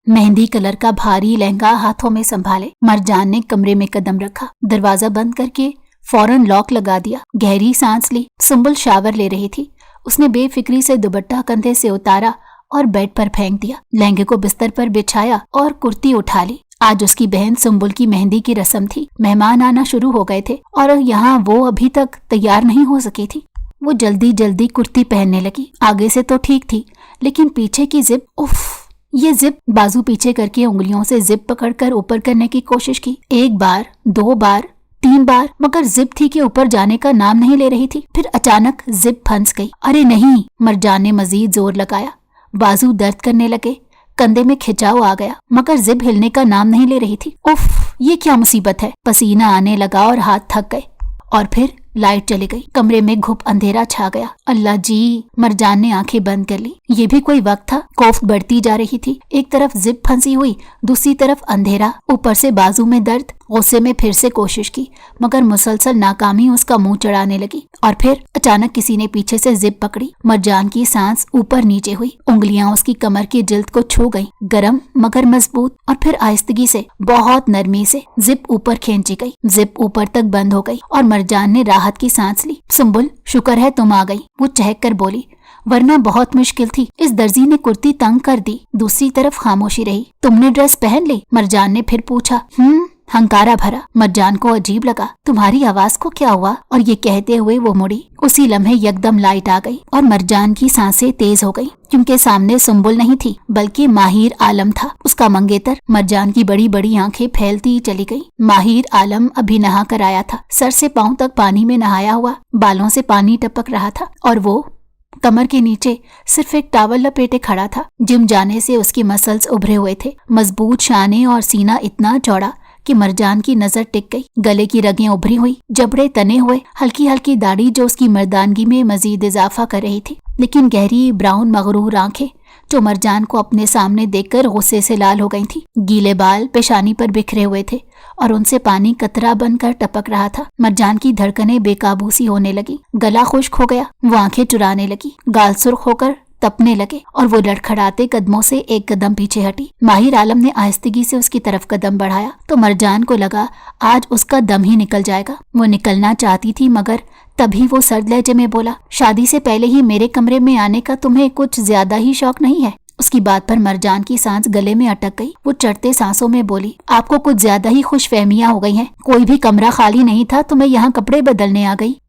Mehndi colour का भारी लहंगा हाथों में संभाले मरजान ने कमरे में कदम रखा। दरवाजा बंद करके फौरन लॉक लगा दिया। गहरी सांस ली। सुंबुल शावर ले रही थी। उसने बेफिक्री से दुपट्टा कंधे से उतारा और बेड पर फेंक दिया। लहंगे को बिस्तर पर बिछाया और कुर्ती उठा ली। आज उसकी बहन सुंबुल की मेहंदी की रस्म थी। मेहमान आना शुरू हो गए थे और यहाँ वो अभी तक तैयार नहीं हो सकी थी। वो जल्दी जल्दी कुर्ती पहनने लगी। आगे से तो ठीक थी, लेकिन पीछे की जिप, उफ! ये जिप! बाजू पीछे करके उंगलियों से जिप पकड़कर ऊपर करने की कोशिश की। 1 बार, 2 बार, 3 बार, मगर जिप थी कि ऊपर जाने का नाम नहीं ले रही थी। फिर अचानक जिप फंस गई। अरे नहीं! मरजान ने मजीद जोर लगाया। बाजू दर्द करने लगे। कंधे में खिंचाव आ गया, मगर जिप हिलने का नाम नहीं ले रही थी। उफ! ये क्या मुसीबत है। पसीना आने लगा और हाथ थक गए। और फिर लाइट चली गई। कमरे में घुप अंधेरा छा गया। अल्लाह जी! मरजान ने आंखें बंद कर ली। ये भी कोई वक्त था। खौफ बढ़ती जा रही थी। एक तरफ जिप फंसी हुई, दूसरी तरफ अंधेरा, ऊपर से बाजू में दर्द। गुस्से में फिर से कोशिश की, मगर मुसलसल नाकामी उसका मुंह चढ़ाने लगी। और फिर अचानक किसी ने पीछे से जिप पकड़ी। मरजान की सांस ऊपर नीचे हुई। उंगलियां उसकी कमर की जिल्द को छू गईं, गरम मगर मजबूत। और फिर आहिस्तगी से, बहुत नरमी से जिप ऊपर खींची गई। जिप ऊपर तक बंद हो गई और मरजान ने राहत की सांस ली। सुंबुल, शुक्र है तुम आ गई, वो चहक कर बोली, वरना बहुत मुश्किल थी। इस दर्जी ने कुर्ती तंग कर दी। दूसरी तरफ खामोशी रही। तुमने ड्रेस पहन ली? मरजान ने फिर पूछा। हंकारा भरा। मरजान को अजीब लगा। तुम्हारी आवाज को क्या हुआ? और ये कहते हुए वो मुड़ी। उसी लम्हे यकदम लाइट आ गई और मरजान की सांसें तेज हो गई, क्योंकि सामने सुंबुल नहीं थी, बल्कि माहिर आलम था, उसका मंगेतर। मरजान की बड़ी बड़ी आंखें फैलती ही चली गई। माहिर आलम अभी नहा कर आया था। सर से पांव तक पानी में नहाया हुआ, बालों से पानी टपक रहा था और वो कमर के नीचे सिर्फ एक टावल लपेटे खड़ा था। जिम जाने से उसकी मसल्स उभरे हुए थे। मजबूत शाने और सीना इतना चौड़ा कि मरजान की नजर टिक गई। गले की रगें उभरी हुई, जबड़े तने हुए, हल्की हल्की दाढ़ी जो उसकी मर्दानगी में मजीद इजाफा कर रही थी। लेकिन गहरी ब्राउन मगरूर आंखें जो मरजान को अपने सामने देखकर गुस्से से लाल हो गई थी। गीले बाल पेशानी पर बिखरे हुए थे और उनसे पानी कतरा बनकर टपक रहा था। मरजान की धड़कनें बेकाबू सी होने लगी। गला खुश्क हो गया। वो आंखें चुराने लगी। गाल सुर्ख होकर तपने लगे और वो लड़खड़ाते कदमों से एक कदम पीछे हटी। माहिर आलम ने आहिस्तगी से उसकी तरफ कदम बढ़ाया तो मरजान को लगा आज उसका दम ही निकल जाएगा। वो निकलना चाहती थी, मगर तभी वो सर्द लहजे में बोला, शादी से पहले ही मेरे कमरे में आने का तुम्हें कुछ ज्यादा ही शौक नहीं है? उसकी बात पर मरजान की सांस गले में अटक गई। वो चढ़ते सांसों में बोली, आपको कुछ ज्यादा ही खुशफहमियां हो गई हैं। कोई भी कमरा खाली नहीं था तो मैं यहाँ कपड़े बदलने आ गई।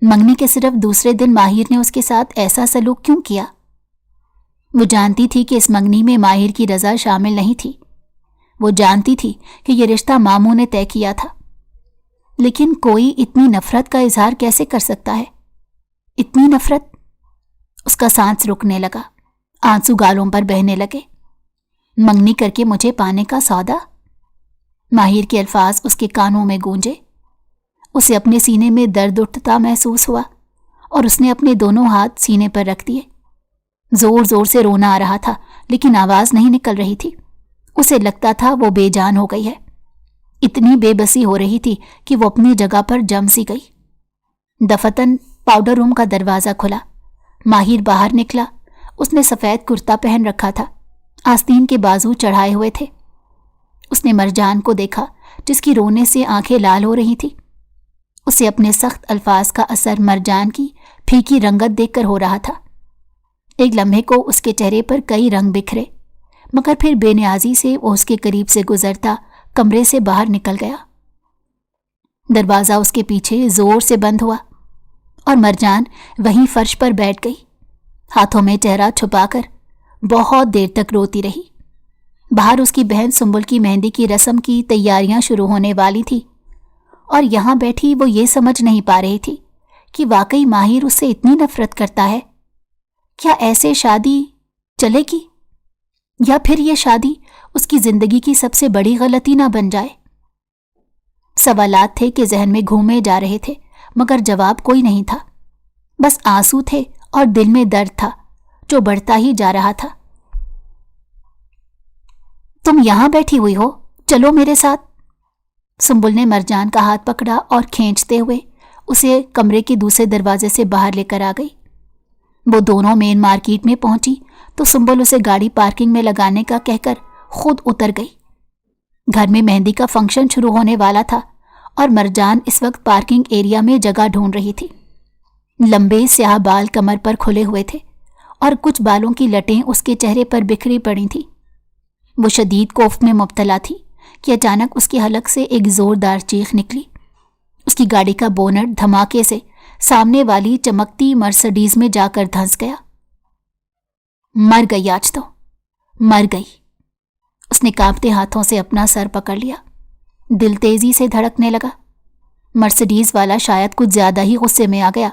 मंगनी के सिर्फ दूसरे दिन माहिर ने उसके साथ ऐसा सलूक क्यों किया? वो जानती थी कि इस मंगनी में माहिर की रजा शामिल नहीं थी। वो जानती थी कि ये रिश्ता मामू ने तय किया था, लेकिन कोई इतनी नफरत का इजहार कैसे कर सकता है? इतनी नफरत। उसका सांस रुकने लगा। आंसू गालों पर बहने लगे। मंगनी करके मुझे पाने का सौदा। माहिर के अल्फाज उसके कानों में गूंजे। उसे अपने सीने में दर्द उठता महसूस हुआ और उसने अपने दोनों हाथ सीने पर रख दिए। जोर जोर से रोना आ रहा था, लेकिन आवाज नहीं निकल रही थी। उसे लगता था वो बेजान हो गई है। इतनी बेबसी हो रही थी कि वो अपनी जगह पर जम सी गई। दफतन पाउडर रूम का दरवाजा खुला। माहिर बाहर निकला। उसने सफेद कुर्ता पहन रखा था। आस्तीन के बाजू चढ़ाए हुए थे। उसने मरजान को देखा, जिसकी रोने से आंखें लाल हो रही थी। उसे अपने सख्त अल्फाज का असर मरजान की फीकी रंगत देखकर हो रहा था। एक लम्हे को उसके चेहरे पर कई रंग बिखरे, मगर फिर बेनियाजी से वो उसके करीब से गुजरता कमरे से बाहर निकल गया। दरवाजा उसके पीछे जोर से बंद हुआ और मरजान वहीं फर्श पर बैठ गई, हाथों में चेहरा छुपाकर बहुत देर तक रोती रही। बाहर उसकी बहन सुंबुल की मेहंदी की रस्म की तैयारियां शुरू होने वाली थी और यहाँ बैठी वो ये समझ नहीं पा रही थी कि वाकई माहिर उससे इतनी नफरत करता है। क्या ऐसे शादी चलेगी, या फिर ये शादी उसकी जिंदगी की सबसे बड़ी गलती ना बन जाए? सवालात थे कि जहन में घूमे जा रहे थे, मगर जवाब कोई नहीं था। बस आंसू थे और दिल में दर्द था जो बढ़ता ही जा रहा था। तुम यहां बैठी हुई हो, चलो मेरे साथ। सुंबुल ने मरजान का हाथ पकड़ा और खींचते हुए उसे कमरे के दूसरे दरवाजे से बाहर लेकर आ गई। वो दोनों मेन मार्केट में पहुंची तो सुंबल उसे गाड़ी पार्किंग में लगाने का कहकर खुद उतर गई। घर में मेहंदी का फंक्शन शुरू होने वाला था और मरजान इस वक्त पार्किंग एरिया में जगह ढूंढ रही थी। लंबे स्याह बाल कमर पर खुले हुए थे और कुछ बालों की लटें उसके चेहरे पर बिखरी पड़ी थी। वो शदीद कोफ में मुब्तला थी कि अचानक उसकी हलक से एक जोरदार चीख निकली। उसकी गाड़ी का बोनट धमाके से सामने वाली चमकती मर्सिडीज में जाकर धंस गया। मर गई, आज तो मर गई। उसने कांपते हाथों से अपना सर पकड़ लिया। दिल तेजी से धड़कने लगा। मर्सिडीज वाला शायद कुछ ज्यादा ही गुस्से में आ गया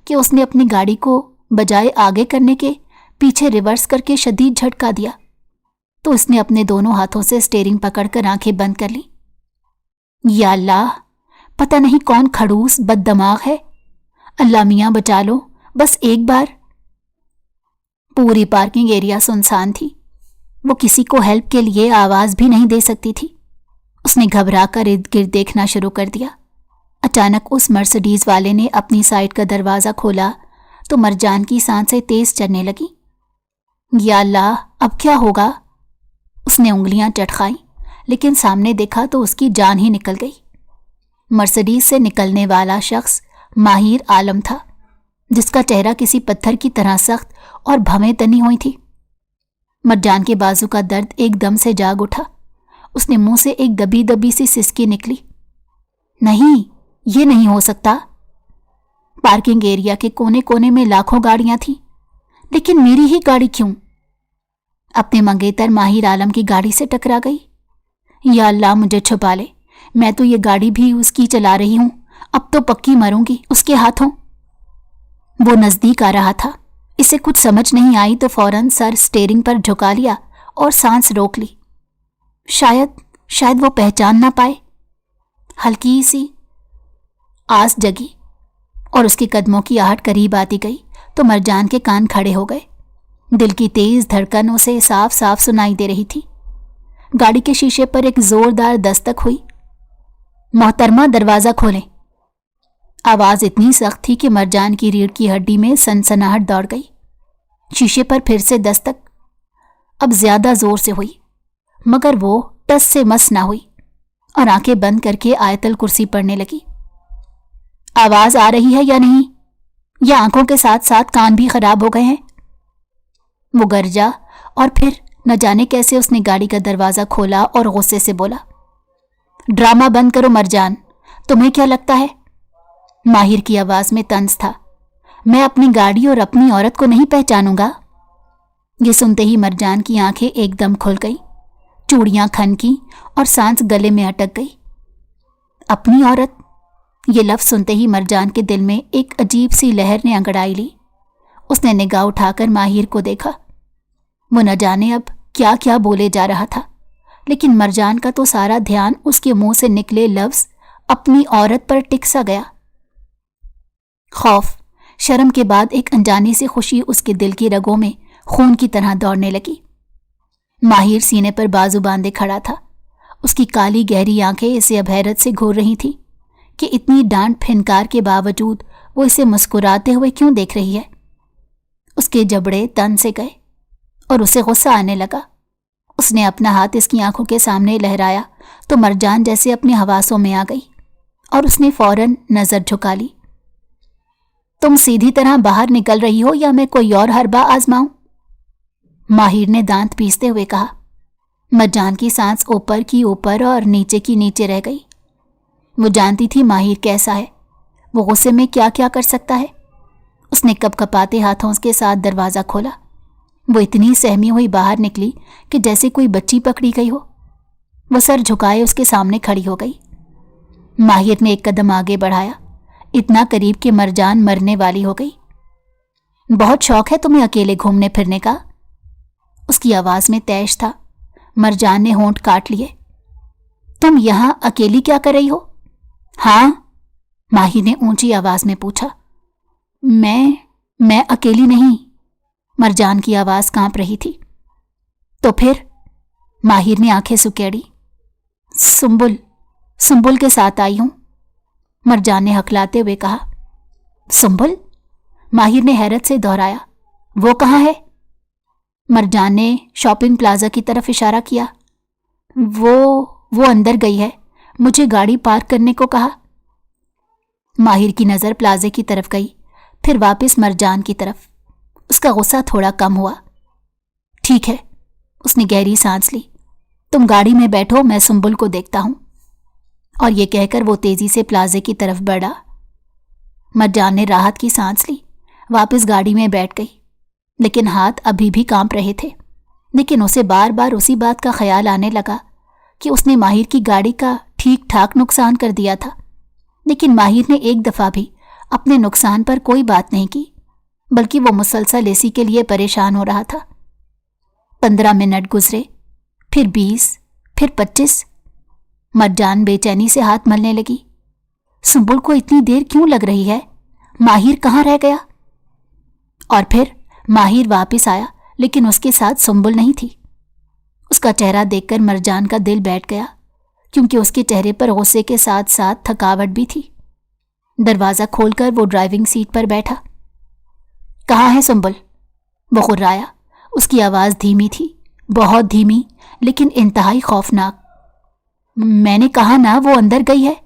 कि उसने अपनी गाड़ी को बजाय आगे करने के पीछे रिवर्स करके शदीद झटका दिया। तो उसने अपने दोनों हाथों से स्टीयरिंग पकड़कर आंखें बंद कर ली। या अल्लाह, पता नहीं कौन खड़ूस बददिमाग है। अल्लाह मियां बचा लो, बस एक बार। पूरी पार्किंग एरिया सुनसान थी। वो किसी को हेल्प के लिए आवाज भी नहीं दे सकती थी। उसने घबरा कर इर्द गिर्द देखना शुरू कर दिया। अचानक उस मर्सिडीज वाले ने अपनी साइड का दरवाज़ा खोला तो मरजान की सांसें तेज चलने लगी। या अल्लाह, अब क्या होगा? उसने उंगलियां चटखाई, लेकिन सामने देखा तो उसकी जान ही निकल गई। मर्सिडीज से निकलने वाला शख्स माहिर आलम था, जिसका चेहरा किसी पत्थर की तरह सख्त और भवें तनी हुई थी। मरजान के बाजू का दर्द एकदम से जाग उठा। उसने मुंह से एक दबी दबी सी सिसकी निकली। नहीं, ये नहीं हो सकता। पार्किंग एरिया के कोने कोने में लाखों गाड़ियां थीं, लेकिन मेरी ही गाड़ी क्यों अपने मंगेतर माहिर आलम की गाड़ी से टकरा गई? या अल्लाह, मुझे छुपा ले, मैं तो ये गाड़ी भी उसकी चला रही हूं। अब तो पक्की मरूंगी उसके हाथों। वो नजदीक आ रहा था। इसे कुछ समझ नहीं आई तो फौरन सर स्टीयरिंग पर झुका लिया और सांस रोक ली। शायद वो पहचान ना पाए। हल्की सी आस जगी और उसके कदमों की आहट करीब आती गई तो मरजान के कान खड़े हो गए। दिल की तेज धड़कन उसे साफ साफ सुनाई दे रही थी। गाड़ी के शीशे पर एक जोरदार दस्तक हुई। मोहतरमा, दरवाजा खोलें। आवाज इतनी सख्त थी कि मरजान की रीढ़ की हड्डी में सनसनाहट दौड़ गई। शीशे पर फिर से दस्तक, अब ज्यादा जोर से हुई, मगर वो टस से मस ना हुई और आंखें बंद करके आयतल कुर्सी पढ़ने लगी। आवाज आ रही है या नहीं, या आंखों के साथ साथ कान भी खराब हो गए हैं? वो गरजा और फिर न जाने कैसे उसने गाड़ी का दरवाजा खोला और गुस्से से बोला, ड्रामा बंद करो मरजान, तुम्हें क्या लगता है? माहिर की आवाज में तंज था। मैं अपनी गाड़ी और अपनी औरत को नहीं पहचानूंगा। ये सुनते ही मरजान की आंखें एकदम खुल गई, चूड़ियां खनकी और सांस गले में अटक गई। अपनी औरत, ये लफ्ज सुनते ही मरजान के दिल में एक अजीब सी लहर ने अंगड़ाई ली। उसने निगाह उठाकर माहिर को देखा। वो न जाने अब क्या क्या बोले जा रहा था, लेकिन मरजान का तो सारा ध्यान उसके मुंह से निकले लफ्ज अपनी औरत पर टिक सा गया। खौफ, शर्म के बाद एक अनजानी सी खुशी उसके दिल की रगों में खून की तरह दौड़ने लगी। माहिर सीने पर बाजू बांधे खड़ा था। उसकी काली गहरी आंखें इसे अब हैरत से घूर रही थीं कि इतनी डांट फिनकार के बावजूद वो इसे मुस्कुराते हुए क्यों देख रही है। उसके जबड़े तन से गए और उसे गुस्सा आने लगा। उसने अपना हाथ इसकी आंखों के सामने लहराया तो मरजान जैसे अपने हवासों में आ गई और उसने फौरन नजर झुका ली। तुम सीधी तरह बाहर निकल रही हो या मैं कोई और हरबा आजमाऊं? माहिर ने दांत पीसते हुए कहा। मरजान की सांस ऊपर की ऊपर और नीचे की नीचे रह गई। वो जानती थी माहिर कैसा है, वो गुस्से में क्या क्या कर सकता है। उसने कपकपाते हाथों के साथ दरवाज़ा खोला। वो इतनी सहमी हुई बाहर निकली कि जैसे कोई बच्ची पकड़ी गई हो। वो सर झुकाए उसके सामने खड़ी हो गई। माहिर ने एक कदम आगे बढ़ाया, इतना करीब कि मरजान मरने वाली हो गई। बहुत शौक है तुम्हें अकेले घूमने फिरने का? उसकी आवाज में तैश था। मरजान ने होंठ काट लिए। तुम यहां अकेली क्या कर रही हो? हाँ, माहिर ने ऊंची आवाज में पूछा। मैं अकेली नहीं। मरजान की आवाज कांप रही थी। तो फिर? माहिर ने आंखें सुकेड़ी। सुंबुल के साथ आई हूं, मरजान ने हकलाते हुए कहा। सुंबुल? माहिर ने हैरत से दोहराया। वो कहाँ है? मरजान ने शॉपिंग प्लाजा की तरफ इशारा किया। वो अंदर गई है, मुझे गाड़ी पार्क करने को कहा। माहिर की नज़र प्लाजे की तरफ गई, फिर वापस मरजान की तरफ। उसका गुस्सा थोड़ा कम हुआ। ठीक है, उसने गहरी सांस ली। तुम गाड़ी में बैठो, मैं सुंबुल को देखता हूं। और ये कहकर वो तेजी से प्लाजे की तरफ बढ़ा। मरजान ने राहत की सांस ली, वापस गाड़ी में बैठ गई, लेकिन हाथ अभी भी कांप रहे थे। लेकिन उसे बार बार उसी बात का ख्याल आने लगा कि उसने माहिर की गाड़ी का ठीक ठाक नुकसान कर दिया था। लेकिन माहिर ने एक दफ़ा भी अपने नुकसान पर कोई बात नहीं की, बल्कि वो मुसलसल इसी के लिए परेशान हो रहा था। 15 मिनट गुजरे, फिर 20, फिर 25। मरजान बेचैनी से हाथ मलने लगी। सुंबुल को इतनी देर क्यों लग रही है? माहिर कहाँ रह गया? और फिर माहिर वापस आया, लेकिन उसके साथ सुंबुल नहीं थी। उसका चेहरा देखकर मरजान का दिल बैठ गया, क्योंकि उसके चेहरे पर गुस्से के साथ साथ थकावट भी थी। दरवाज़ा खोलकर वो ड्राइविंग सीट पर बैठा। कहाँ है सुंबुल? वो गुर्राया। उसकी आवाज़ धीमी थी, बहुत धीमी, लेकिन इंतहाई खौफनाक। मैंने कहा ना, वो अंदर गई है।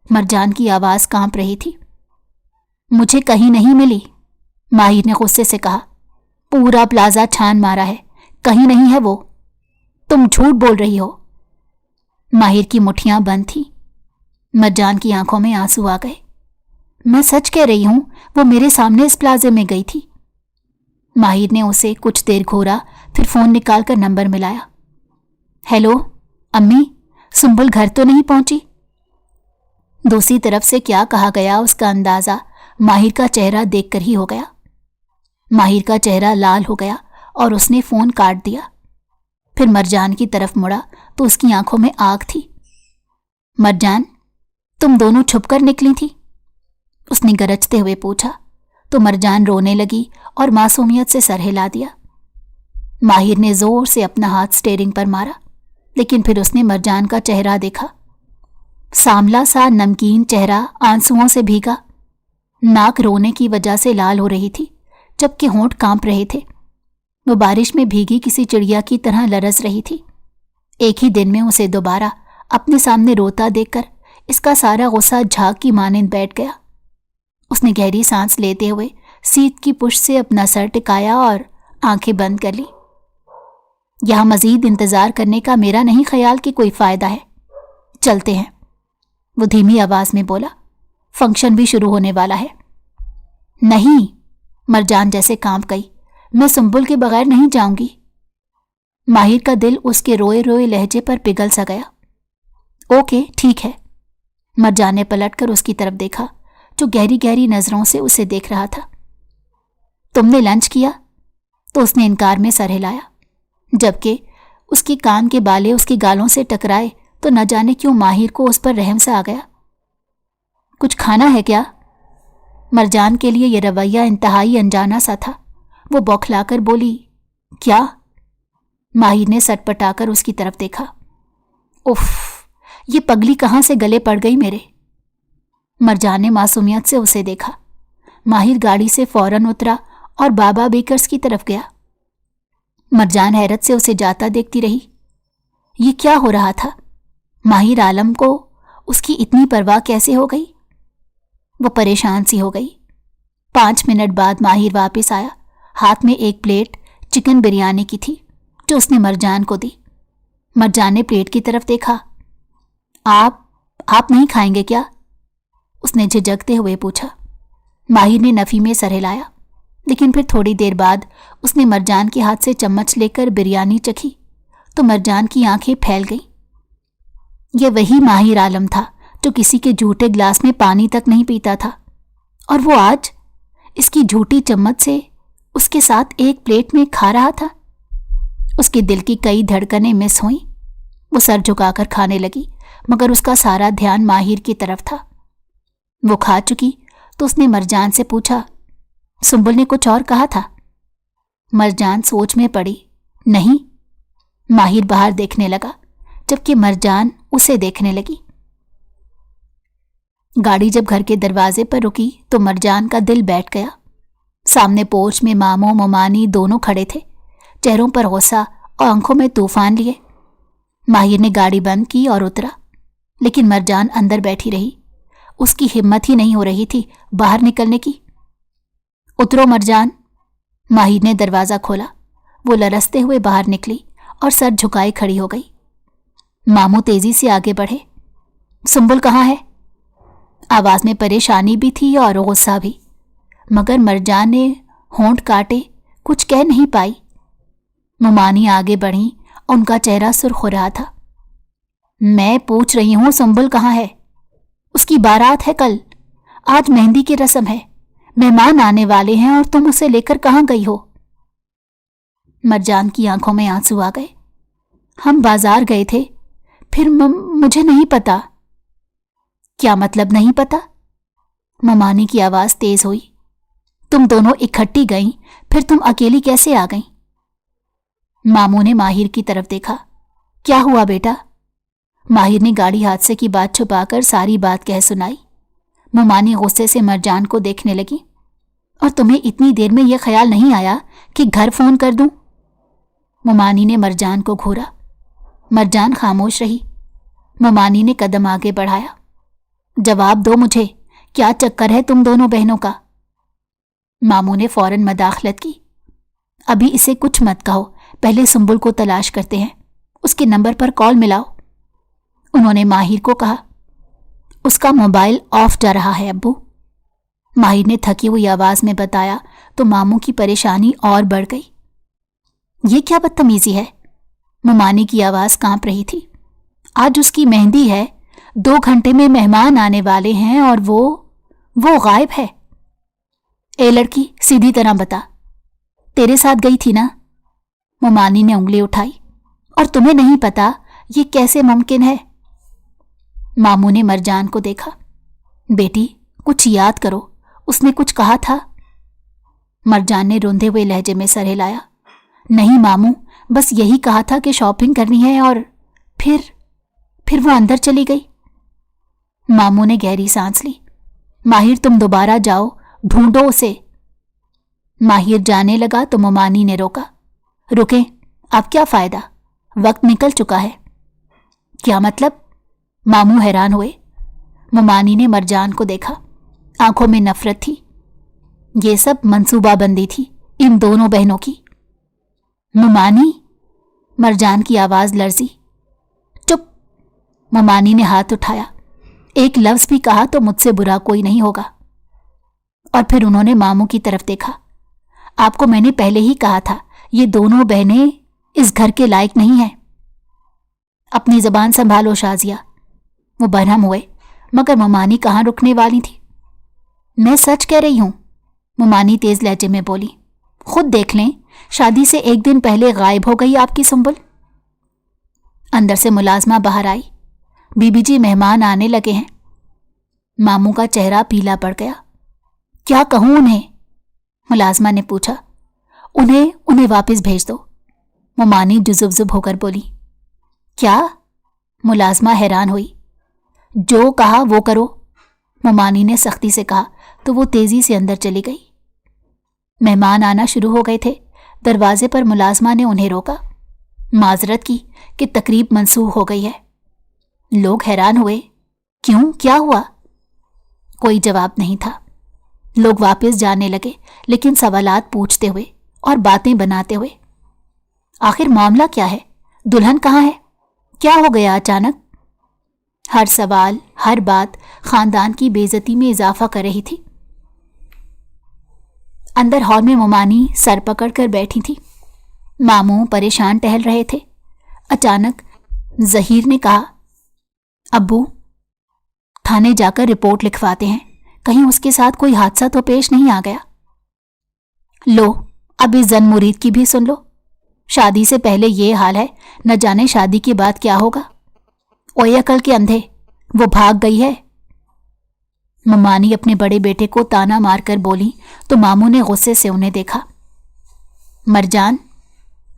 मरजान की आवाज़ कांप रही थी। मुझे कहीं नहीं मिली, माहिर ने गुस्से से कहा। पूरा प्लाजा छान मारा है, कहीं नहीं है वो। तुम झूठ बोल रही हो। माहिर की मुट्ठियां बंद थीं। मरजान की आंखों में आंसू आ गए। मैं सच कह रही हूं, वो मेरे सामने इस प्लाजे में गई थी। माहिर ने उसे कुछ देर घूरा, फिर फोन निकालकर नंबर मिलाया। हेलो अम्मी, सुंबुल घर तो नहीं पहुंची? दूसरी तरफ से क्या कहा गया उसका अंदाजा माहिर का चेहरा देखकर ही हो गया। माहिर का चेहरा लाल हो गया और उसने फोन काट दिया। फिर मरजान की तरफ मुड़ा तो उसकी आंखों में आग थी। मरजान, तुम दोनों छुपकर निकली थी? उसने गरजते हुए पूछा तो मरजान रोने लगी और मासूमियत से सर हिला दिया। माहिर ने जोर से अपना हाथ स्टीयरिंग पर मारा, लेकिन फिर उसने मरजान का चेहरा देखा। सांवला सा नमकीन चेहरा आंसुओं से भीगा, नाक रोने की वजह से लाल हो रही थी, जबकि होंठ कांप रहे थे। वो बारिश में भीगी किसी चिड़िया की तरह लरस रही थी। एक ही दिन में उसे दोबारा अपने सामने रोता देखकर इसका सारा गुस्सा झाग की मानिंद बैठ गया। उसने गहरी सांस लेते हुए सीट की पुश से अपना सर टिकाया और आंखें बंद कर ली। यहां मजीद इंतजार करने का मेरा नहीं ख्याल कि कोई फायदा है, चलते हैं, वो धीमी आवाज में बोला। फंक्शन भी शुरू होने वाला है। नहीं, मरजान जैसे कांप गई। मैं सुंबुल के बगैर नहीं जाऊंगी। माहिर का दिल उसके रोए रोए लहजे पर पिघल सा गया। ओके ठीक है। मरजान ने पलटकर उसकी तरफ देखा, जो गहरी गहरी नजरों से उसे देख रहा था। तुमने लंच किया? तो उसने इनकार में सर हिलाया, जबकि उसके कान के बाले उसके गालों से टकराए तो न जाने क्यों माहिर को उस पर रहम सा आ गया। कुछ खाना है क्या? मरजान के लिए यह रवैया इंतहाई अनजाना सा था। वो बौखलाकर बोली, क्या? माहिर ने सटपटाकर उसकी तरफ देखा। उफ, ये पगली कहाँ से गले पड़ गई मेरे। मरजान ने मासूमियत से उसे देखा। माहिर गाड़ी से फौरन उतरा और बाबा बेकर्स की तरफ गया। मरजान हैरत से उसे जाता देखती रही। ये क्या हो रहा था? माहिर आलम को उसकी इतनी परवाह कैसे हो गई? वो परेशान सी हो गई। 5 मिनट बाद माहिर वापस आया। हाथ में एक प्लेट चिकन बिरयानी की थी, जो उसने मरजान को दी। मरजान ने प्लेट की तरफ देखा। आप नहीं खाएंगे क्या? उसने झिझकते हुए पूछा। माहिर ने नफी में सर हिलाया, लेकिन फिर थोड़ी देर बाद उसने मरजान के हाथ से चम्मच लेकर बिरयानी चखी तो मरजान की आंखें फैल गईं। यह वही माहिर आलम था जो किसी के झूठे ग्लास में पानी तक नहीं पीता था, और वो आज इसकी झूठी चम्मच से उसके साथ एक प्लेट में खा रहा था। उसके दिल की कई धड़कनें मिस हुईं। वो सर झुकाकर खाने लगी, मगर उसका सारा ध्यान माहिर की तरफ था। वो खा चुकी तो उसने मरजान से पूछा, सुंबुल ने कुछ और कहा था? मरजान सोच में पड़ी। नहीं। माहिर बाहर देखने लगा, जबकि मरजान उसे देखने लगी। गाड़ी जब घर के दरवाजे पर रुकी तो मरजान का दिल बैठ गया। सामने पोर्च में मामो ममानी दोनों खड़े थे। चेहरों पर गुस्सा और आंखों में तूफान लिए। माहिर ने गाड़ी बंद की और उतरा, लेकिन मरजान अंदर बैठी रही। उसकी हिम्मत ही नहीं हो रही थी बाहर निकलने की। उतरो मरजान। माहिर ने दरवाज़ा खोला। वो लरसते हुए बाहर निकली और सर झुकाए खड़ी हो गई। मामू तेजी से आगे बढ़े। सुंबुल कहाँ है? आवाज़ में परेशानी भी थी और गुस्सा भी, मगर मरजान ने होंठ काटे कुछ कह नहीं पाई। मुमानी आगे बढ़ी, उनका चेहरा सुर्ख हो रहा था। मैं पूछ रही हूँ सुंबुल कहाँ है? उसकी बारात है कल, आज मेहंदी की रस्म है, मेहमान आने वाले हैं और तुम उसे लेकर कहाँ गई हो? मरजान की आंखों में आंसू आ गए। हम बाजार गए थे, फिर मुझे नहीं पता। क्या मतलब नहीं पता? मुमानी की आवाज तेज हुई। तुम दोनों इकट्ठी गईं, फिर तुम अकेली कैसे आ गईं? मामू ने माहिर की तरफ देखा। क्या हुआ बेटा? माहिर ने गाड़ी हादसे की बात छुपाकर सारी बात कह सुनाई। मुमानी गुस्से से मरजान को देखने लगी। और तुम्हें इतनी देर में यह ख्याल नहीं आया कि घर फोन कर दूं? मुमानी ने मरजान को घूरा। मरजान खामोश रही। मुमानी ने कदम आगे बढ़ाया। जवाब दो मुझे, क्या चक्कर है तुम दोनों बहनों का? मामू ने फौरन मदाखलत की। अभी इसे कुछ मत कहो, पहले सुंबुल को तलाश करते हैं, उसके नंबर पर कॉल मिलाओ। उन्होंने माहिर को कहा। उसका मोबाइल ऑफ जा रहा है अब्बू। माहिर ने थकी हुई आवाज में बताया तो मामू की परेशानी और बढ़ गई। ये क्या बदतमीजी है? मुमानी की आवाज कांप रही थी। आज उसकी मेहंदी है, 2 घंटे में मेहमान आने वाले हैं और वो गायब है। ए लड़की, सीधी तरह बता, तेरे साथ गई थी ना? मुमानी ने उंगली उठाई। और तुम्हें नहीं पता ये कैसे मुमकिन है? मामू ने मरजान को देखा। बेटी कुछ याद करो, उसने कुछ कहा था? मरजान ने रोंदे हुए लहजे में सर हिलाया। नहीं मामू, बस यही कहा था कि शॉपिंग करनी है और फिर वो अंदर चली गई। मामू ने गहरी सांस ली। माहिर तुम दोबारा जाओ, ढूंढो उसे। माहिर जाने लगा तो मुमानी ने रोका। रुकें, अब क्या फायदा, वक्त निकल चुका है। क्या मतलब? मामू हैरान हुए। मुमानी ने मरजान को देखा। आंखों में नफरत थी। ये सब मंसूबाबंदी थी इन दोनों बहनों की। मुमानी? मरजान की आवाज लर्जी। चुप! मुमानी ने हाथ उठाया। एक लफ्ज भी कहा तो मुझसे बुरा कोई नहीं होगा। और फिर उन्होंने मामू की तरफ देखा। आपको मैंने पहले ही कहा था, ये दोनों बहनें इस घर के लायक नहीं हैं। अपनी जबान संभालो शाजिया। वो बरहम हुए, मगर मुमानी कहाँ रुकने वाली थी। मैं सच कह रही हूं, मुमानी तेज लहजे में बोली। खुद देख लें, शादी से 1 दिन पहले गायब हो गई आपकी सुंबुल। अंदर से मुलाजमा बाहर आई। बीबी जी मेहमान आने लगे हैं। मामू का चेहरा पीला पड़ गया। क्या कहूं उन्हें? मुलाजमा ने पूछा। उन्हें वापस भेज दो, मुमानी जुजुब होकर बोली। क्या? मुलाजमा हैरान हुई। जो कहा वो करो, मुमानी ने सख्ती से कहा तो वो तेजी से अंदर चली गई। मेहमान आना शुरू हो गए थे। दरवाजे पर मुलाजमा ने उन्हें रोका, माजरत की कि तकरीब मंसूख हो गई है। लोग हैरान हुए। क्यों, क्या हुआ? कोई जवाब नहीं था। लोग वापस जाने लगे, लेकिन सवालात पूछते हुए और बातें बनाते हुए। आखिर मामला क्या है? दुल्हन कहाँ है? क्या हो गया अचानक? हर सवाल, हर बात खानदान की बेइज्जती में इजाफा कर रही थी। अंदर हॉल में मुमानी सर पकड़कर बैठी थी। मामू परेशान टहल रहे थे। अचानक जहीर ने कहा, अब्बू थाने जाकर रिपोर्ट लिखवाते हैं, कहीं उसके साथ कोई हादसा तो पेश नहीं आ गया। लो, अब इस जन मुरीद की भी सुन लो। शादी से पहले ये हाल है, न जाने शादी के बाद क्या होगा। ओए अकल के अंधे, वो भाग गई है। मुमानी अपने बड़े बेटे को ताना मारकर बोली तो मामू ने गुस्से से उन्हें देखा। मरजान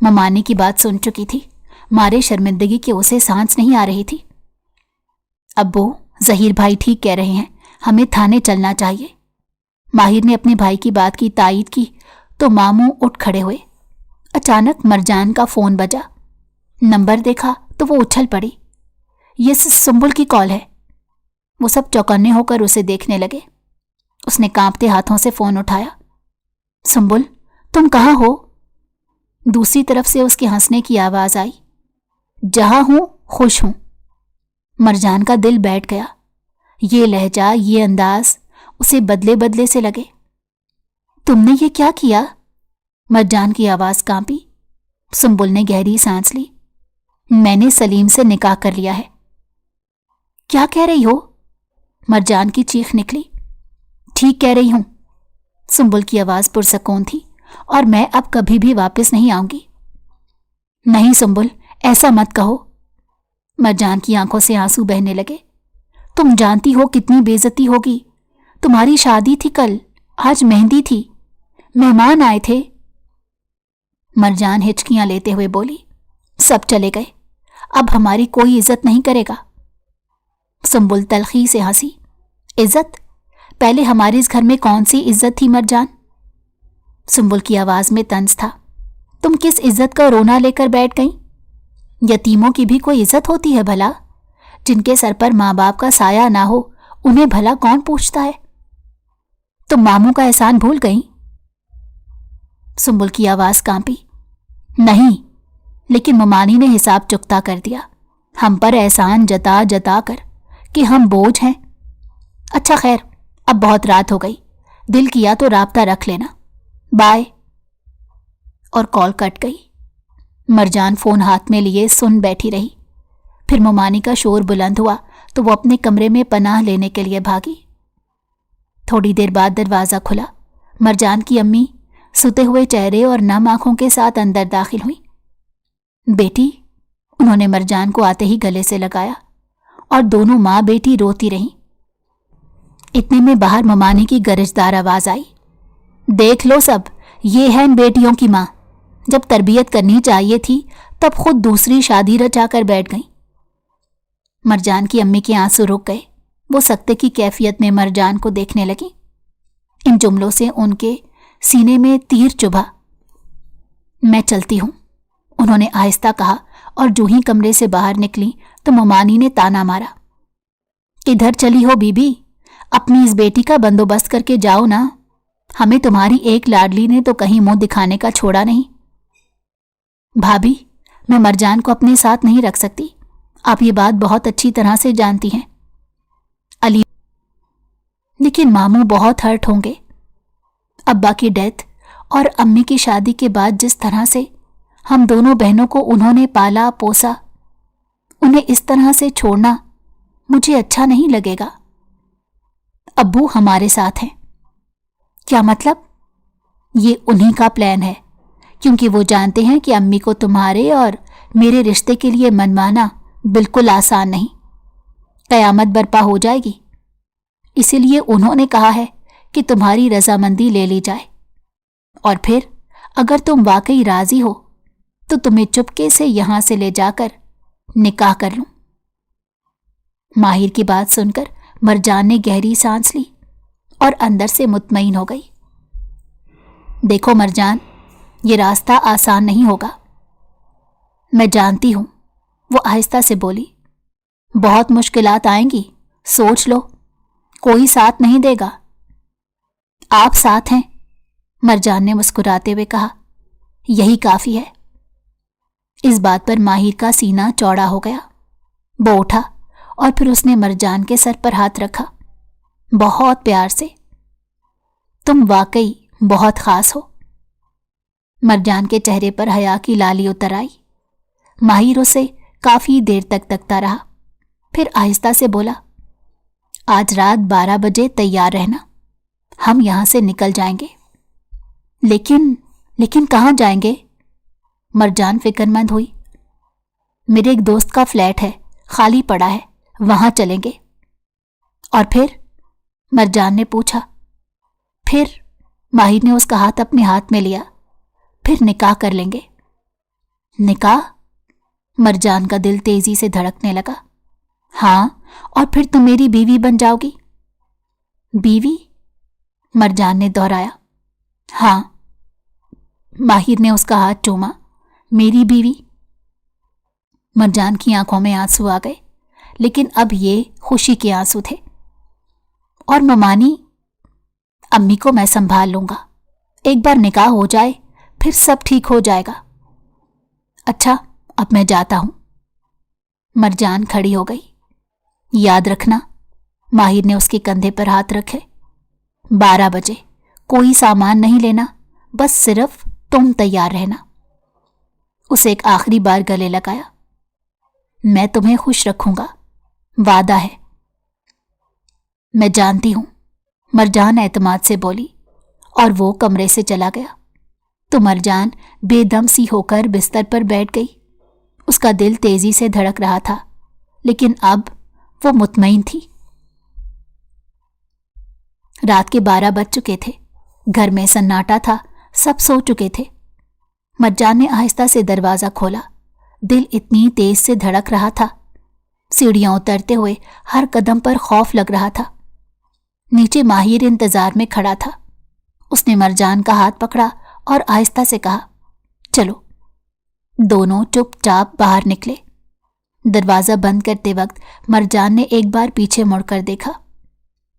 मुमानी की बात सुन चुकी थी, मारे शर्मिंदगी के उसे सांस नहीं आ रही थी। अब्बू, जहीर भाई ठीक कह रहे हैं, हमें थाने चलना चाहिए। माहिर ने अपने भाई की बात की तायीद की तो मामू उठ खड़े हुए। अचानक मरजान का फोन बजा। नंबर देखा तो वो उछल पड़ी। ये सुंबुल की कॉल है। वो सब चौकन्ने होकर उसे देखने लगे। उसने कांपते हाथों से फोन उठाया। सुंबुल, तुम कहाँ हो? दूसरी तरफ से उसके हंसने की आवाज आई। जहां हूं खुश हूं। मरजान का दिल बैठ गया। ये लहजा, ये अंदाज उसे बदले बदले से लगे। तुमने ये क्या किया? मरजान की आवाज कांपी। सुंबुल ने गहरी सांस ली। मैंने सलीम से निकाह कर लिया है। क्या कह रही हो? मरजान की चीख निकली। ठीक कह रही हूं। सुंबुल की आवाज पुरसकून थी। और मैं अब कभी भी वापस नहीं आऊंगी। नहीं सुंबुल, ऐसा मत कहो। मरजान की आंखों से आंसू बहने लगे। तुम जानती हो कितनी बेइज्जती होगी। तुम्हारी शादी थी कल, आज मेहंदी थी, मेहमान आए थे। मरजान हिचकियां लेते हुए बोली। सब चले गए, अब हमारी कोई इज्जत नहीं करेगा। सुंबुल तलखी से हंसी। इज्जत? पहले हमारे इस घर में कौन सी इज्जत थी मरजान? सुंबुल की आवाज में तंज था। तुम किस इज्जत का रोना लेकर बैठ गई? यतीमों की भी कोई इज्जत होती है भला? जिनके सर पर माँ बाप का साया ना हो उन्हें भला कौन पूछता है? तुम मामू का एहसान भूल गई? सुंबुल की आवाज कांपी। नहीं, लेकिन ममानी ने हिसाब चुकता कर दिया, हम पर एहसान जता जता कर कि हम बोझ हैं। अच्छा खैर, अब बहुत रात हो गई, दिल किया तो राब्ता रख लेना। बाय। और कॉल कट गई। मरजान फोन हाथ में लिए सुन बैठी रही। फिर ममानी का शोर बुलंद हुआ तो वो अपने कमरे में पनाह लेने के लिए भागी। थोड़ी देर बाद दरवाज़ा खुला। मरजान की अम्मी सुते हुए चेहरे और नम आंखों के साथ अंदर दाखिल हुई। बेटी, उन्होंने मरजान को आते ही गले से लगाया और दोनों माँ बेटी रोती रहीं। इतने में बाहर ममानी की गरजदार आवाज आई। देख लो सब, ये है इन बेटियों की माँ। जब तरबियत करनी चाहिए थी तब खुद दूसरी शादी रचाकर बैठ गई। मरजान की अम्मी के आंसू रुक गए। वो सख्ते की कैफियत में मरजान को देखने लगी। इन जुमलों से उनके सीने में तीर चुभा। मैं चलती हूं, उन्होंने आहिस्ता कहा और जो ही कमरे से बाहर निकली तो ममानी ने ताना मारा। किधर चली हो बीबी? अपनी इस बेटी का बंदोबस्त करके जाओ ना। हमें तुम्हारी एक लाडली ने तो कहीं मुंह दिखाने का छोड़ा नहीं। भाभी, मैं मरजान को अपने साथ नहीं रख सकती, आप ये बात बहुत अच्छी तरह से जानती हैं। अली, लेकिन मामू बहुत हर्ट होंगे। अब्बा की डेथ और अम्मी की शादी के बाद जिस तरह से हम दोनों बहनों को उन्होंने पाला पोसा, उन्हें इस तरह से छोड़ना मुझे अच्छा नहीं लगेगा। अब्बू हमारे साथ हैं। क्या मतलब? ये उन्हीं का प्लान है, क्योंकि वो जानते हैं कि अम्मी को तुम्हारे और मेरे रिश्ते के लिए मनवाना बिल्कुल आसान नहीं। कयामत बर्पा हो जाएगी। इसीलिए उन्होंने कहा है कि तुम्हारी रजामंदी ले ली जाए, और फिर अगर तुम वाकई राजी हो तो तुम्हें चुपके से यहां से ले जाकर निकाह कर लूं। माहिर की बात सुनकर मरजान ने गहरी सांस ली और अंदर से मुतमईन हो गई। देखो मरजान, ये रास्ता आसान नहीं होगा। मैं जानती हूं, वो आहिस्ता से बोली। बहुत मुश्किलात आएंगी, सोच लो, कोई साथ नहीं देगा। आप साथ हैं, मरजान ने मुस्कुराते हुए कहा। यही काफी है। इस बात पर माहिर का सीना चौड़ा हो गया। वो उठा और फिर उसने मरजान के सर पर हाथ रखा, बहुत प्यार से। तुम वाकई बहुत खास हो। मरजान के चेहरे पर हया की लाली उतर आई। माहिर उसे काफी देर तक तकता रहा, फिर आहिस्ता से बोला, आज रात 12 बजे तैयार रहना, हम यहां से निकल जाएंगे। लेकिन कहां जाएंगे? मरजान फिक्रमंद हुई। मेरे एक दोस्त का फ्लैट है, खाली पड़ा है, वहां चलेंगे। और फिर? मरजान ने पूछा। फिर? माहिर ने उसका हाथ अपने हाथ में लिया। फिर निकाह कर लेंगे। निकाह? मरजान का दिल तेजी से धड़कने लगा। हां, और फिर तुम मेरी बीवी बन जाओगी। बीवी? मरजान ने दोहराया। हां। माहिर ने उसका हाथ चूमा। मेरी बीवी? मरजान की आंखों में आंसू आ गए, लेकिन अब ये खुशी के आंसू थे। और ममानी? अम्मी को मैं संभाल लूंगा, एक बार निकाह हो जाए फिर सब ठीक हो जाएगा। अच्छा, अब मैं जाता हूं। मरजान खड़ी हो गई। याद रखना, माहिर ने उसके कंधे पर हाथ रखे। 12 बजे कोई सामान नहीं लेना, बस सिर्फ तुम तैयार रहना। उसे एक आखिरी बार गले लगाया। मैं तुम्हें खुश रखूंगा, वादा है। मैं जानती हूं, मरजान एतमाद से बोली, और वो कमरे से चला गया। तो मरजान बेदम सी होकर बिस्तर पर बैठ गई। उसका दिल तेजी से धड़क रहा था, लेकिन अब वो मुतमईन थी। रात के 12 बज चुके थे। घर में सन्नाटा था, सब सो चुके थे। मरजान ने आहिस्ता से दरवाजा खोला। दिल इतनी तेज से धड़क रहा था, सीढ़ियां उतरते हुए हर कदम पर खौफ लग रहा था। नीचे माहिर इंतजार में खड़ा था। उसने मरजान का हाथ पकड़ा और आहिस्ता से कहा, चलो। दोनों चुपचाप बाहर निकले। दरवाजा बंद करते वक्त मरजान ने एक बार पीछे मुड़कर देखा।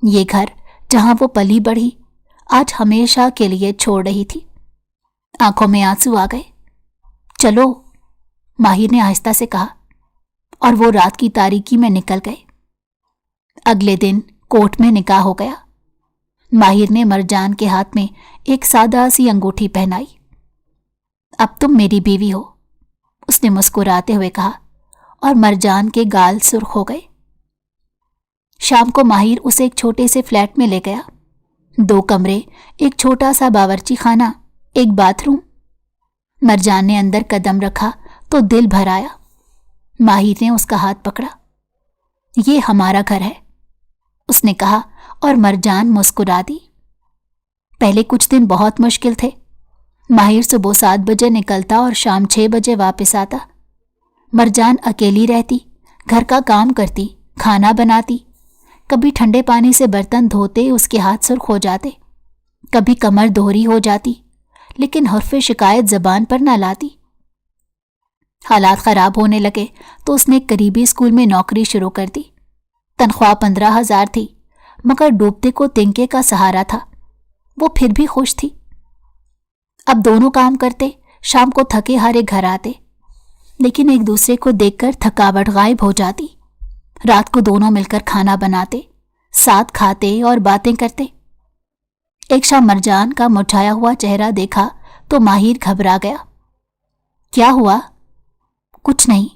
ये घर जहां वो पली बढ़ी आज हमेशा के लिए छोड़ रही थी। आंखों में आंसू आ गए। चलो, माहिर ने आहिस्ता से कहा, और वो रात की तारीकी में निकल गए। अगले दिन कोर्ट में निकाह हो गया। माहिर ने मरजान के हाथ में एक सादा सी अंगूठी पहनाई। अब तुम मेरी बीवी हो, उसने मुस्कुराते हुए कहा, और मरजान के गाल सुर्ख हो गए। शाम को माहिर उसे एक छोटे से फ्लैट में ले गया। 2 कमरे, एक छोटा सा बावर्ची खाना, एक बाथरूम। मरजान ने अंदर कदम रखा तो दिल भर आया। माहिर ने उसका हाथ पकड़ा। ये हमारा घर है, उसने कहा, और मरजान मुस्कुरा दी। पहले कुछ दिन बहुत मुश्किल थे। माहिर सुबह 7 बजे निकलता और शाम 6 बजे वापस आता। मरजान अकेली रहती, घर का काम करती, खाना बनाती। कभी ठंडे पानी से बर्तन धोते उसके हाथ सुर्ख हो जाते, कभी कमर दोहरी हो जाती, लेकिन हर्फ शिकायत जबान पर ना लाती। हालात खराब होने लगे तो उसने एक करीबी स्कूल में नौकरी शुरू कर दी। तनख्वाह 15,000 थी, मगर डूबते को तिनके का सहारा था। वो फिर भी खुश थी। अब दोनों काम करते, शाम को थके हारे घर आते, लेकिन एक दूसरे को देखकर थकावट गायब हो जाती। रात को दोनों मिलकर खाना बनाते, साथ खाते और बातें करते। एक शाम मरजान का मुरझाया हुआ चेहरा देखा तो माहिर घबरा गया। क्या हुआ? कुछ नहीं,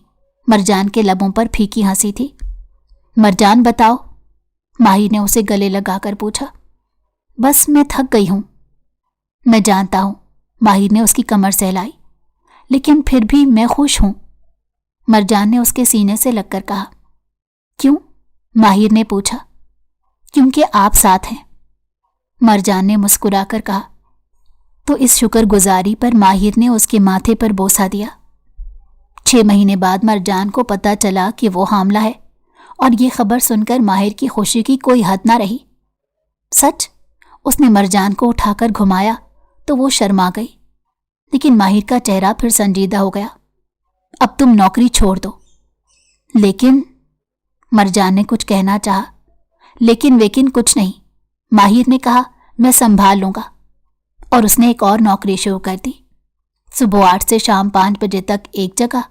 मरजान के लबों पर फीकी हंसी थी। मरजान बताओ, माहिर ने उसे गले लगाकर पूछा। बस मैं थक गई हूं। मैं जानता हूं, माहिर ने उसकी कमर सहलाई, लेकिन फिर भी मैं खुश हूं, मरजान ने उसके सीने से लगकर कहा। क्यों? माहिर ने पूछा। क्योंकि आप साथ हैं, मरजान ने मुस्कुराकर कहा। तो इस शुक्रगुजारी पर माहिर ने उसके माथे पर बोसा दिया। 6 महीने बाद मरजान को पता चला कि वो हामला है, और ये खबर सुनकर माहिर की खुशी की कोई हद ना रही। सच? उसने मरजान को उठाकर घुमाया तो वो शर्मा गई, लेकिन माहिर का चेहरा फिर संजीदा हो गया। अब तुम नौकरी छोड़ दो। लेकिन, मरजान ने कुछ कहना चाहा, लेकिन वेकिन कुछ नहीं। माहिर ने कहा, मैं संभाल लूंगा, और उसने एक और नौकरी शुरू कर दी। सुबह 8 से शाम 5 बजे तक एक जगह,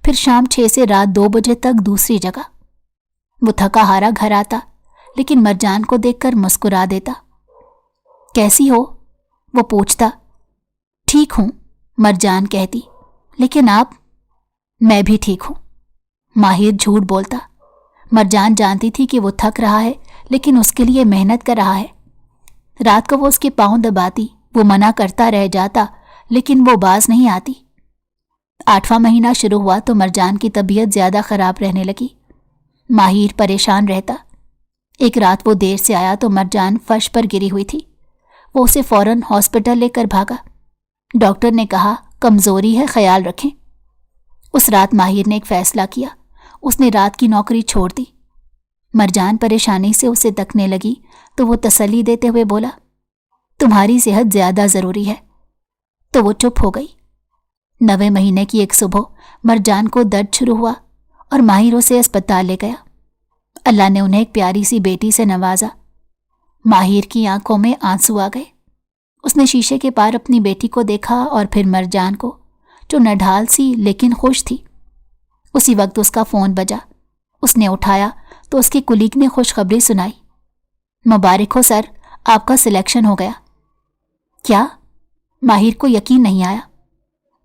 फिर शाम 6 से रात 2 बजे तक दूसरी जगह। वो थका हारा घर आता, लेकिन मरजान को देखकर मुस्कुरा देता। कैसी हो? वो पूछता। ठीक हूं, मरजान कहती। लेकिन आप? मैं भी ठीक हूं, माहिर झूठ बोलता। मरजान जानती थी कि वो थक रहा है, लेकिन उसके लिए मेहनत कर रहा है। रात को वो उसके पांव दबाती, वो मना करता रह जाता, लेकिन वो बाज नहीं आती। 8वां महीना शुरू हुआ तो मरजान की तबीयत ज्यादा खराब रहने लगी। माहिर परेशान रहता। एक रात वो देर से आया तो मरजान फर्श पर गिरी हुई थी। वो उसे फौरन हॉस्पिटल लेकर भागा। डॉक्टर ने कहा, कमजोरी है, ख्याल रखें। उस रात माहिर ने एक फैसला किया। उसने रात की नौकरी छोड़ दी। मरजान परेशानी से उसे तकने लगी तो वो तसल्ली देते हुए बोला, तुम्हारी सेहत ज्यादा जरूरी है, तो वो चुप हो गई। 9वें महीने की एक सुबह मरजान को दर्द शुरू हुआ और माहिर उसे अस्पताल ले गया। अल्लाह ने उन्हें एक प्यारी सी बेटी से नवाजा। माहिर की आंखों में आंसू आ गए। उसने शीशे के पार अपनी बेटी को देखा और फिर मरजान को, जो नढाल सी लेकिन खुश थी। उसी वक्त उसका फ़ोन बजा। उसने उठाया तो उसके कुलीग ने खुशखबरी सुनाई। मुबारक हो सर, आपका सिलेक्शन हो गया। क्या? माहिर को यकीन नहीं आया।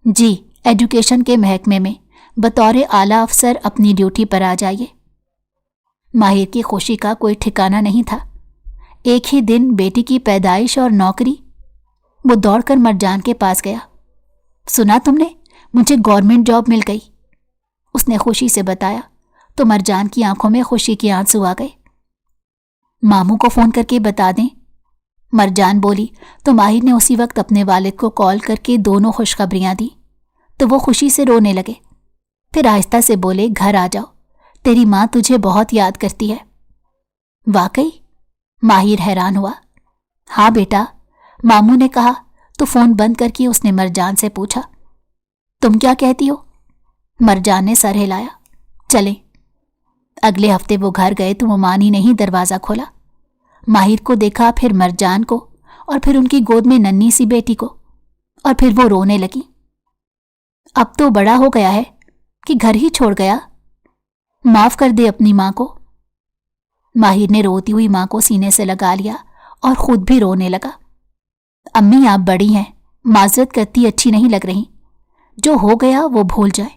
जी, एजुकेशन के महकमे में बतौर आला अफसर अपनी ड्यूटी पर आ जाइए। माहिर की खुशी का कोई ठिकाना नहीं था। एक ही दिन बेटी की पैदाइश और नौकरी। वो दौड़कर मरजान के पास गया। सुना तुमने, मुझे गवर्नमेंट जॉब मिल गई। उसने खुशी से बताया तो मरजान की आंखों में खुशी के आंसू आ गए। मामू को फ़ोन करके बता दें, मरजान बोली तो माहिर ने उसी वक्त अपने वालिद को कॉल करके दोनों खुशखबरियां दी तो वो खुशी से रोने लगे। फिर आहिस्ता से बोले, घर आ जाओ, तेरी माँ तुझे बहुत याद करती है। वाकई? माहिर हैरान हुआ। हाँ बेटा, मामू ने कहा। तो फ़ोन बंद करके उसने मरजान से पूछा, तुम क्या कहती हो? मरजान ने सर हिलाया। चलें। अगले हफ्ते वो घर गए तो मोमानी ने ही दरवाज़ा खोला। माहिर को देखा, फिर मरजान को, और फिर उनकी गोद में नन्ही सी बेटी को, और फिर वो रोने लगी। अब तो बड़ा हो गया है कि घर ही छोड़ गया। माफ़ कर दे अपनी माँ को। माहिर ने रोती हुई माँ को सीने से लगा लिया और खुद भी रोने लगा। अम्मी आप बड़ी हैं, माजरत करती अच्छी नहीं लग रही। जो हो गया वो भूल जाए।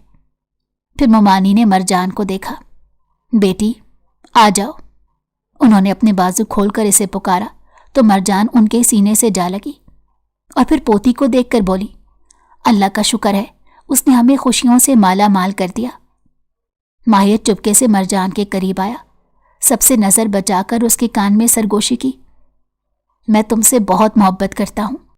फिर मोमानी ने मरजान को देखा। बेटी आ जाओ। उन्होंने अपने बाजू खोलकर इसे पुकारा तो मरजान उनके सीने से जा लगी और फिर पोती को देखकर बोली, अल्लाह का शुक्र है, उसने हमें खुशियों से माला माल कर दिया। माहिर चुपके से मरजान के करीब आया, सबसे नज़र बचाकर उसके कान में सरगोशी की। मैं तुमसे बहुत मोहब्बत करता हूँ।